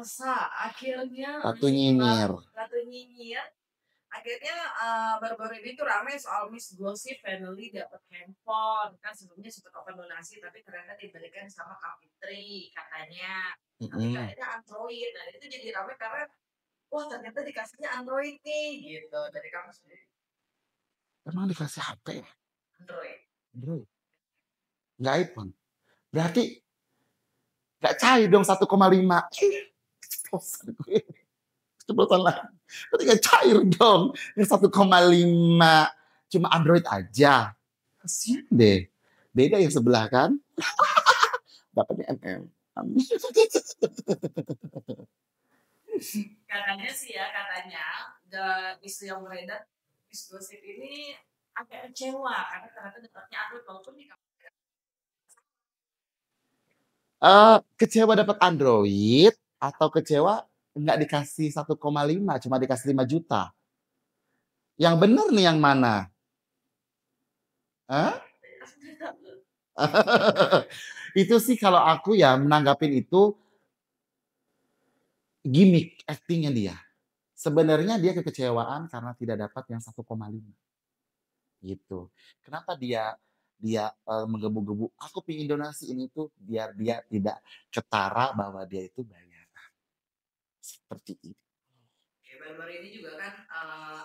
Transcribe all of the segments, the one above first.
Elsa, akhirnya Ratu Nyinyir. Ratu Nyinyir. Akhirnya baru-baru ini tuh ramai soal Miss Gossip Family dapat handphone. Kan sebelumnya sempat open donasi, tapi ternyata diberikan sama Kak Fitri katanya. Tapi kayaknya Android. Nah itu jadi ramai karena wah ternyata dikasihnya Android nih gitu. Dari kamu sendiri. Emang dikasih HP? Android. Nggak iPhone. Berarti nggak cair dong 1,5. Keceplosan gue. Keceplosan lagi. Berarti nggak cair dong. Yang 1,5. Cuma Android aja. Kasian deh. Beda yang sebelah kan. Dapatnya MM. Katanya sih ya, katanya isu yang beredar Miss Gossip ini agak kecewa karena ternyata dapatnya Android walaupun di Kecewa dapat Android atau kecewa nggak dikasih 1,5, cuma dikasih 5 juta. Yang benar nih yang mana? Hah? Itu sih kalau aku ya menanggapin itu gimmick actingnya dia. Sebenarnya dia kekecewaan karena tidak dapat yang 1,5 gitu. Kenapa dia dia menggebu-gebu? Aku pingin donasi ini tuh biar dia tidak ketara bahwa dia itu bayar. Seperti itu. Oke, baru-baru ini juga kan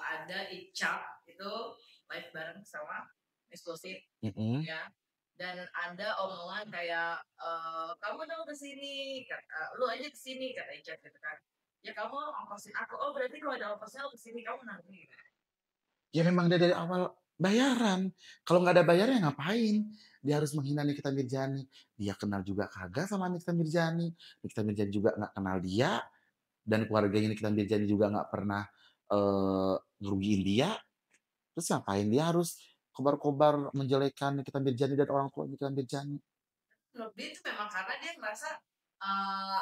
ada Icap itu live bareng sama Miss Gossip ya. Dan ada omongan kayak kamu dong kesini, lu aja kesini kata Icap gitu kan. Ya kamu ongkosin aku. Oh berarti kalau ada ongkosnya lu kesini kamu nanti. Ya memang dia dari awal bayaran. Kalau nggak ada bayarnya ngapain? Dia harus menghina Nikita Mirjani. Dia kenal juga kagak sama Nikita Mirjani. Nikita Mirjani juga nggak kenal dia. Dan keluarganya Nikita Mirjani juga nggak pernah ngerugiin dia. Terus ngapain dia harus kobar-kobar menjelekan Nikita Mirjani dan orang tua Nikita Mirjani? Lebih itu memang karena dia merasa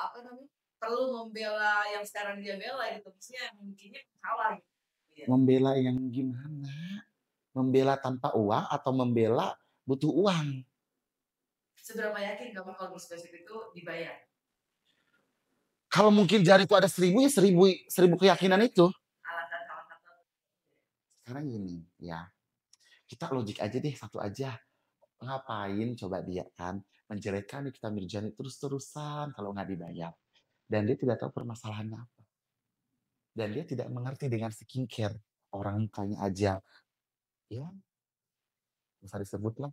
apa namanya perlu membela yang sekarang dia bela gitu. Maksudnya yang mungkinnya salah gitu. Membela yang gimana? Membela tanpa uang atau membela butuh uang? Seberapa yakin kamu kalau Miss Gossip itu dibayar? Kalau mungkin jari itu ada 1.000 ya 1.000 keyakinan itu. Alasan. Sekarang gini ya, kita logik aja deh satu aja. Ngapain coba dia kan menjelekkan Nikita Mirjani terus-terusan kalau nggak dibayar. Dan dia tidak tahu permasalahannya apa. Dan dia tidak mengerti dengan skincare. Orang mukanya aja. Ya, bisa disebut lah.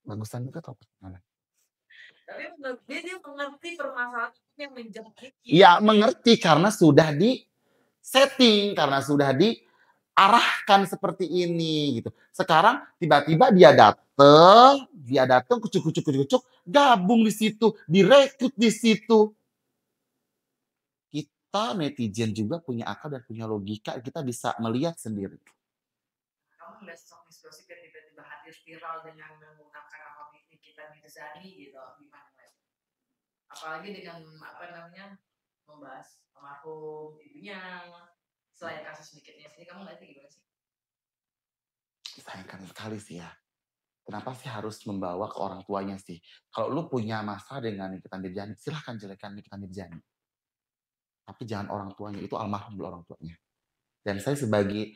Bagusan juga topik mana. Tapi dia mengerti permasalahan yang menjangkiti. Ya, mengerti karena sudah di setting, karena sudah diarahkan seperti ini gitu. Sekarang tiba-tiba dia datang kucuk, gabung di situ, direkrut di situ. Kita netizen juga punya akal dan punya logika, kita bisa melihat sendiri. Kamu ngeliat sosok Miss Gossip yang tiba-tiba hadir viral dengan menggunakan nama Nikita Mirzani gitu, gimana? Apalagi dengan apa namanya membahas almarhum ibunya, selain kasus sedikitnya sini, kamu ngeliatnya gimana sih? Disayangkan sekali sih ya. Kenapa sih harus membawa ke orang tuanya sih? Kalau lu punya masalah dengan Nikita Mirjani, silahkan jelekan Nikita Mirjani. Tapi jangan orang tuanya, itu almarhum orang tuanya. Dan saya sebagai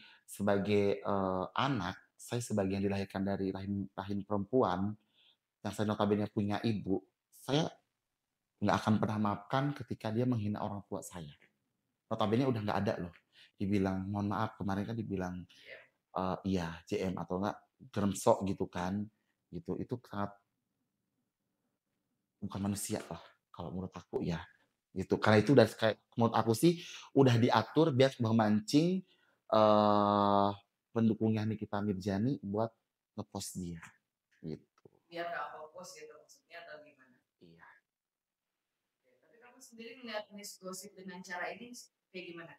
anak, saya sebagai yang dilahirkan dari rahim perempuan, yang saya notabene punya ibu, saya nggak akan pernah maafkan ketika dia menghina orang tua saya. Notabene udah nggak ada loh. Dibilang, mohon maaf, kemarin kan dibilang, iya, JM atau enggak, geremsok gitu kan. Gitu, itu sangat bukan manusia lah, kalau menurut aku ya. Gitu. Karena itu udah kayak, menurut aku sih, udah diatur biar memancing pendukungnya Nikita Mirjani buat ngepost dia. Gitu. Biar gak fokus gitu maksudnya atau gimana? Iya. Tapi kamu sendiri ngeliat Miss Gossip dengan cara ini kayak gimana?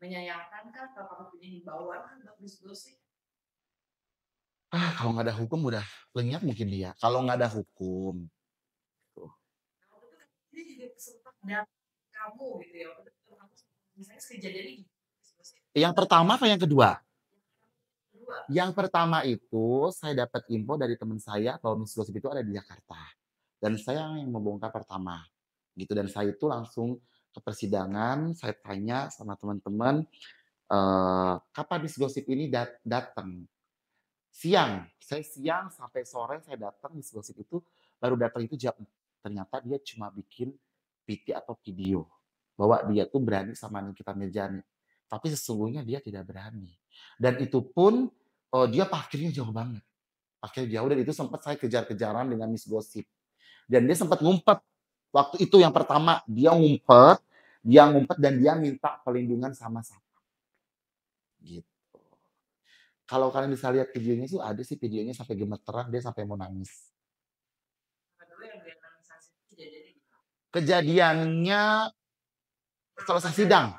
Menyayangkan kah atau kamu punya himbauan kan untuk Miss Gossip? Kalau nggak ada hukum udah lenyap mungkin dia. Kalau nggak ada hukum. Tuh. Nah, waktu itu kan dia juga sempat dan kamu gitu ya. Waktu itu kamu misalnya kejadian ini. Yang pertama apa yang kedua? Kedua. Yang pertama itu saya dapat info dari teman saya kalau Miss Gossip itu ada di Jakarta. Dan saya yang membongkar pertama. gitu. Dan saya itu langsung ke persidangan, saya tanya sama teman-teman, "Kapan Miss Gosip ini datang?" Siang, saya siang sampai sore saya datang Miss Gosip itu baru datang itu jam ternyata dia cuma bikin PT atau video, bahwa dia tuh berani sama Nikita Mirzani, tapi sesungguhnya dia tidak berani. Dan itu pun, dia parkirnya jauh banget, parkirnya jauh dan itu sempat saya kejar-kejaran dengan Miss Gosip. Dan dia sempat ngumpet, waktu itu yang pertama dia ngumpet dan dia minta perlindungan sama saya, gitu. Kalau kalian bisa lihat videonya tuh ada sih videonya sampai gemeteran, dia sampai mau nangis. Dulu yang dia organisasi itu kejadiannya gimana? Kejadiannya selesai sidang.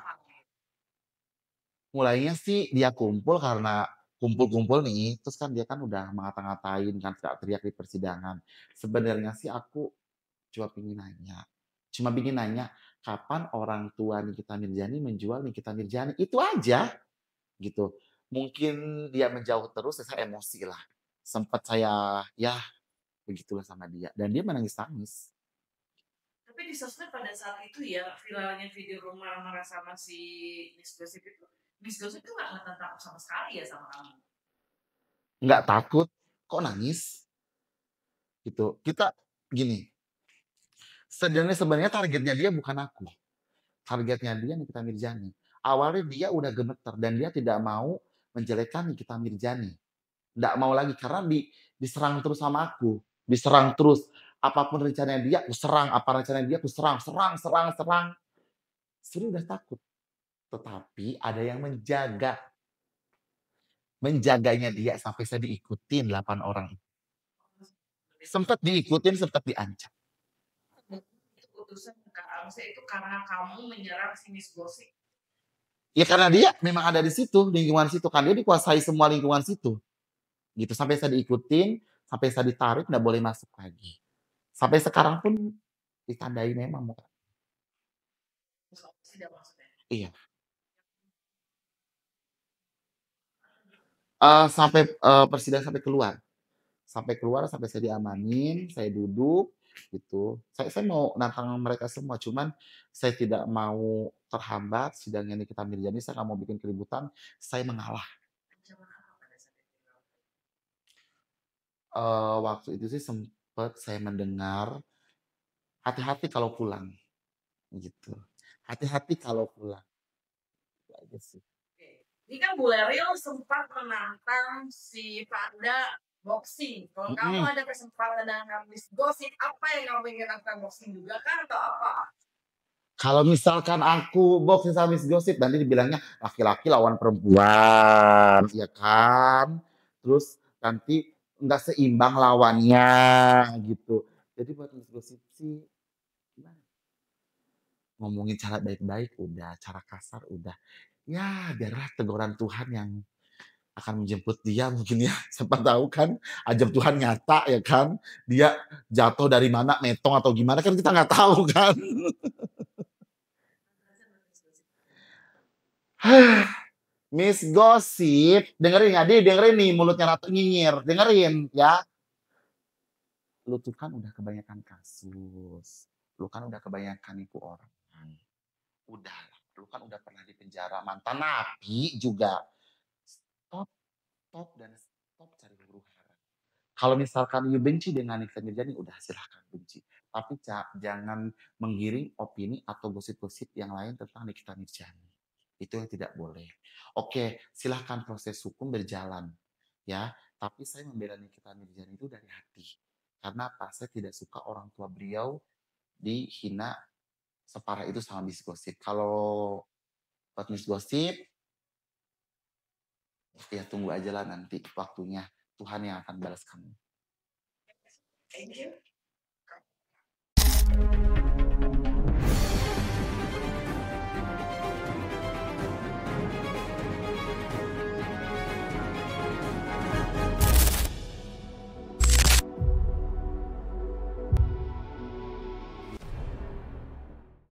Mulainya sih dia kumpul karena kumpul-kumpul nih, terus kan dia kan udah ngata-ngatain kan, teriak-teriak di persidangan. Sebenarnya sih aku cuma pingin nanya, kapan orang tua Nikita Mirzani menjual Nikita Mirzani, itu aja, gitu. Mungkin dia menjauh terus, ya saya emosi lah. Sempat saya, ya begitulah sama dia, dan dia menangis-nangis. Tapi di sosmed pada saat itu ya, viralnya video lu marah-marah sama si Miss Gosip itu nggak takut sama sekali ya sama kamu? Nggak takut, kok nangis? Gitu. Kita gini, sebenarnya targetnya dia bukan aku. Targetnya dia Nikita Mirzani. Awalnya dia udah gemeter dan dia tidak mau menjelekkan Nikita Mirzani. Nggak mau lagi karena diserang terus sama aku. Diserang terus. Apapun rencananya dia, aku serang. Apa rencananya dia, aku serang. Serang, serang, serang. Sebenarnya udah takut. Tetapi ada yang menjaga. Menjaganya dia sampai saya diikutin 8 orang. Sempat diikutin, sempat diancam. Itu putusan maksudnya itu karena kamu menyerang si Miss Gosip. Ya karena dia memang ada di situ, lingkungan situ. Kan dia dikuasai semua lingkungan situ. Gitu. Sampai saya diikutin, sampai saya ditarik, nggak boleh masuk lagi. Sampai sekarang pun ditandai memang muka. Tidak maksudnya. Iya. Sampai persidangan sampai keluar. Sampai keluar, sampai saya diamanin, saya duduk, gitu. Saya mau nantang mereka semua, cuman saya tidak mau terhambat sidangnya Nikita Mirzani, saya nggak mau bikin keributan, saya mengalah. Ancaman apa pada saat itu? Waktu itu sih sempet saya mendengar, "Hati-hati kalau pulang." Gitu. "Hati-hati kalau pulang." Itu aja sih. Oke. Ini kan Bule Ril sempat menantang si Panda boxing. Kalau kamu Mhm. ada kesempatan dengan Miss Gosip, apa yang kamu ingin lakukan boxing juga kan atau apa? Kalau misalkan aku boxing sama Miss Gosip, nanti dibilangnya laki-laki lawan perempuan, ya kan. Terus nanti nggak seimbang lawannya, gitu. Jadi buat Miss Gosip sih, gimana, ngomongin cara baik-baik udah, cara kasar udah. Ya biarlah teguran Tuhan yang akan menjemput dia mungkin ya, siapa tahu kan ajab Tuhan nyata ya kan. Dia jatuh dari mana, metong atau gimana kan kita nggak tahu kan. Miss Gosip, dengerin ya, dengerin nih mulutnya Ratu Nyinyir, dengerin ya. Lu tuh kan udah kebanyakan kasus, lu kan udah kebanyakan nipu orang. Udah, lu kan udah pernah di penjara, mantan napi juga. Stop, stop dan stop cari huru-hara. Kalau misalkan you benci dengan Nikita Mirzani, udah silahkan benci. Tapi jangan menggiring opini atau gosip-gosip yang lain tentang Nikita Mirzani. Itu yang tidak boleh. Oke, silahkan proses hukum berjalan. Ya, tapi saya membela Nikita Mirzani itu dari hati. Karena apa? Saya tidak suka orang tua beliau dihina separah itu sama Miss Gosip. Kalau buat Miss Gosip, ya tunggu aja lah nanti waktunya. Tuhan yang akan balas kamu. Thank you.